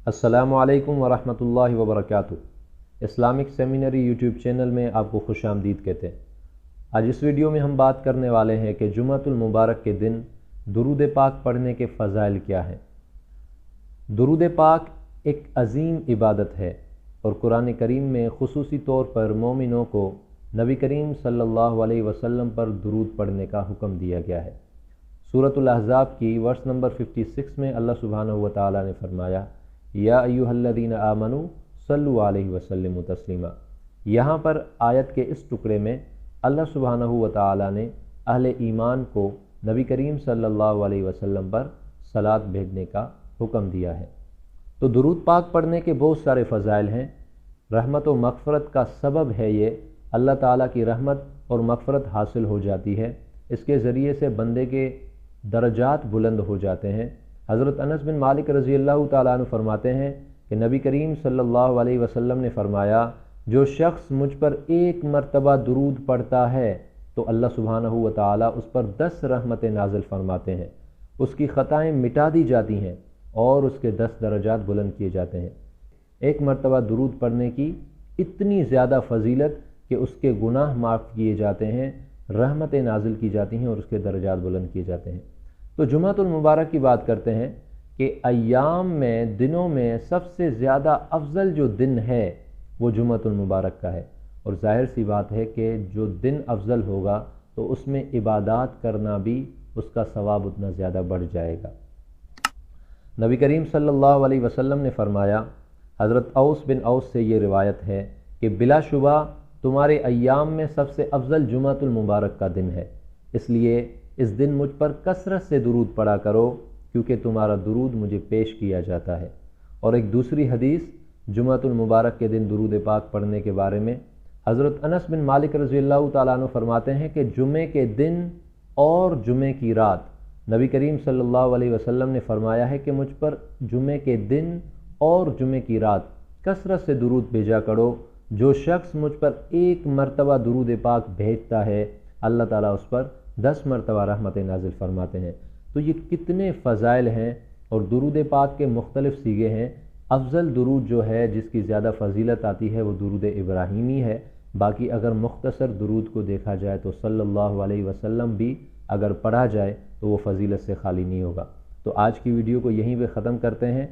अस्सलामु अलैकुम वरहमतुल्लाहि वबरकातुहू। इस्लामिक सेमिनरी यूट्यूब चैनल में आपको खुश आमदीद कहते हैं। आज इस वीडियो में हम बात करने वाले हैं कि जुम्मतुल मुबारक के दिन दुरूद पाक पढ़ने के फ़ज़ाइल क्या हैं। दुरूद पाक एक अज़ीम इबादत है और कुरान करीम में ख़ुसूसी तौर पर मोमिनों को नबी करीम सल्लल्लाहु अलैहि वसल्लम पर दुरूद पढ़ने का हुक्म दिया गया है। सूरतुल अहज़ाब की वर्स नंबर 56 में अल्लाह सुब्हानहु व तआला ने फरमाया, या अय्युहल्लज़ीना आमनू सल्लु अलैहि वसल्लिमु तस्लीमा। यहाँ पर आयत के इस टुकड़े में अल्लाह सुब्हानहु व तआला ने अहले ईमान को नबी करीम सल्लल्लाहु अलैहि वसल्लम पर सलात भेजने का हुक्म दिया है। तो दुरूद पाक पढ़ने के बहुत सारे फ़ज़ाइल हैं। रहमत व मग़फ़रत का सबब है ये, अल्लाह ताला की रहमत और मग़फ़रत हासिल हो जाती है। इसके ज़रिए से बंदे के दरजात बुलंद हो जाते हैं। हज़रत अनस बिन मालिक रज़ी अल्लाह तआला अन्हु फरमाते हैं कि नबी करीम सल्लल्लाहु अलैहि वसल्लम ने फरमाया, जो शख्स मुझ पर एक मरतबा दुरूद पढ़ता है तो अल्लाह सुब्हानहु व तआला उस पर 10 रहमतें नाज़िल फरमाते हैं, उसकी ख़ताएँ मिटा दी जाती हैं और उसके 10 दरजात बुलंद किए जाते हैं। एक मरतबा दुरूद पढ़ने की इतनी ज़्यादा फ़जीलत कि उसके गुनाह माफ़ किए जाते हैं, रहमतें नाज़िल की जाती हैं और उसके दरजात बुलंद किए जाते हैं। तो जुम्मतुल मुबारक की बात करते हैं कि अय्याम में, दिनों में सबसे ज़्यादा अफजल जो दिन है वो जुम्मतुल मुबारक का है। और ज़ाहिर सी बात है कि जो दिन अफजल होगा तो उसमें इबादत करना भी उसका सवाब उतना ज़्यादा बढ़ जाएगा। नबी करीम सल्लल्लाहु अलैहि वसल्लम ने फरमाया, हज़रत औस बिन औस से ये रिवायत है कि बिलाशुबा तुम्हारे अय्याम में सबसे अफजल जुम्मतुल मुबारक का दिन है, इसलिए इस दिन मुझ पर कसरत से दुरूद पढ़ा करो क्योंकि तुम्हारा दुरूद मुझे पेश किया जाता है। और एक दूसरी हदीस जुम्मतुल मुबारक के दिन दुरूद पाक पढ़ने के बारे में हज़रत अनस बिन मालिक रज़ी अल्लाह तआला अन्हु फरमाते हैं कि जुमे के दिन और जुमे की रात नबी करीम सल्लल्लाहु अलैहि वसल्लम ने फरमाया है कि मुझ पर जुमे के दिन और जुमे की रात कसरत से दुरूद भेजा करो। जो शख्स मुझ पर एक मरतबा दुरूद पाक भेजता है अल्लाह ताला उस पर 10 मरतबा रहमत नाजिल फरमाते हैं। तो ये कितने फ़ज़ाइल हैं और दुरूद पाक के मुख्तलिफ़ सीगे हैं। अफजल दुरूद जो है जिसकी ज़्यादा फ़जीलत आती है वो दुरूद इब्राहीमी है। बाकी अगर मुख्तसर दुरूद को देखा जाए तो सल्लल्लाहु अलैहि वसल्लम भी अगर पढ़ा जाए तो वो फ़जीलत से खाली नहीं होगा। तो आज की वीडियो को यहीं पे ख़त्म करते हैं।